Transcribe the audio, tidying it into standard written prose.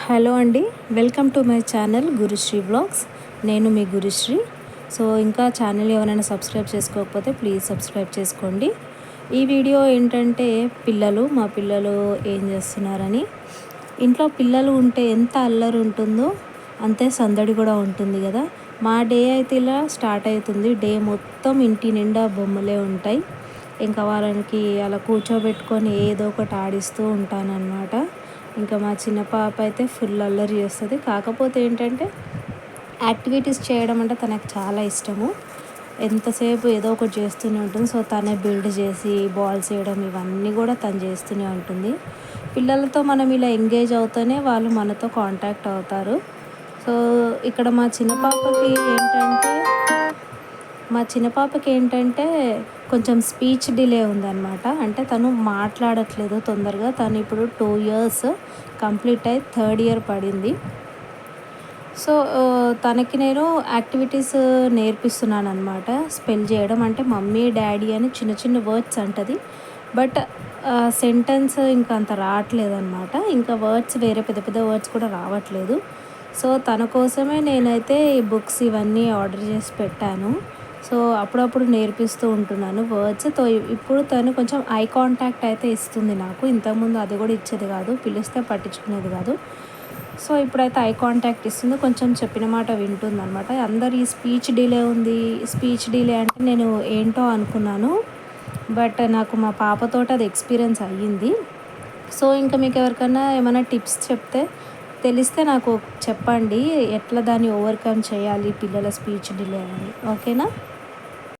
Hello అండి, welcome to my channel Gurushree vlogs. నేను మీ గురుశ్రీ. సో ఇంకా ఛానల్ ఎవరైనా సబ్స్క్రైబ్ చేసుకోకపోతే ప్లీజ్ సబ్స్క్రైబ్ చేసుకోండి. ఈ వీడియో ఏంటంటే మా పిల్లలు ఏం చేస్తున్నారని. ఇంట్లో పిల్లలు ఉంటే ఎంత అల్లరి ఉంటుందో అంతే సందడి కూడా ఉంటుంది కదా. మా డే అయితే ఇలా స్టార్ట్ అవుతుంది. డే మొత్తం ఇంటి నిండా బొమ్మలే ఉంటాయి. ఇంకా వాళ్ళకి అలా కూర్చోబెట్టుకొని ఏదో ఒకటి ఆడిస్తూ ఉంటానన్నమాట. ఇంకా మా చిన్న పాప అయితే ఫుల్ అల్లరి చేస్తుంది. కాకపోతే ఏంటంటే యాక్టివిటీస్ చేయడం అంటే తనకు చాలా ఇష్టము. ఎంతసేపు ఏదో ఒకటి చేస్తూనే ఉంటుంది. సో తనే బిల్డ్ చేసి బాల్స్ వేయడం ఇవన్నీ కూడా తను చేస్తూనే ఉంటుంది. పిల్లలతో మనం ఇలా ఎంగేజ్ అవుతూనే వాళ్ళు మనతో కాంటాక్ట్ అవుతారు. సో ఇక్కడ మా చిన్న పాపకి ఏంటంటే కొంచెం స్పీచ్ డిలే ఉందన్నమాట. అంటే తను మాట్లాడట్లేదు తొందరగా. తను ఇప్పుడు 2 years కంప్లీట్ అయ్యి 3rd year పడింది. సో తనకి నేను యాక్టివిటీస్ నేర్పిస్తున్నాను అనమాట. స్పెల్ చేయడం అంటే మమ్మీ డాడీ అని చిన్న చిన్న వర్డ్స్ అంటది. బట్ సెంటెన్స్ ఇంకా అంత రావట్లేదు అనమాట. ఇంకా వర్డ్స్ వేరే పెద్ద పెద్ద వర్డ్స్ కూడా రావట్లేదు. సో తన కోసమే నేనైతే ఈ బుక్స్ ఇవన్నీ ఆర్డర్ చేసి పెట్టాను. సో అప్పుడప్పుడు నేర్పిస్తూ ఉంటున్నాను వర్డ్స్. ఇప్పుడు తను కొంచెం ఐ కాంటాక్ట్ అయితే ఇస్తుంది నాకు. ఇంతకుముందు అది కూడా ఇచ్చేది కాదు, పిలిస్తే పట్టించుకునేది కాదు. సో ఇప్పుడైతే ఐ కాంటాక్ట్ ఇస్తుంది, కొంచెం చెప్పిన మాట వింటుంది అనమాట. అందరు ఈ స్పీచ్ డిలే ఉంది, స్పీచ్ డిలే అంటే నేను ఏంటో అనుకున్నాను. బట్ నాకు మా పాపతోటి అది ఎక్స్పీరియన్స్ అయ్యింది. సో ఇంకా మీకు ఎవరికైనా ఏమైనా టిప్స్ తెలిస్తే నాకు చెప్పండి, ఎట్లా దాన్ని ఓవర్కమ్ చేయాలి పిల్లల స్పీచ్ డిలే అని. ఓకేనా?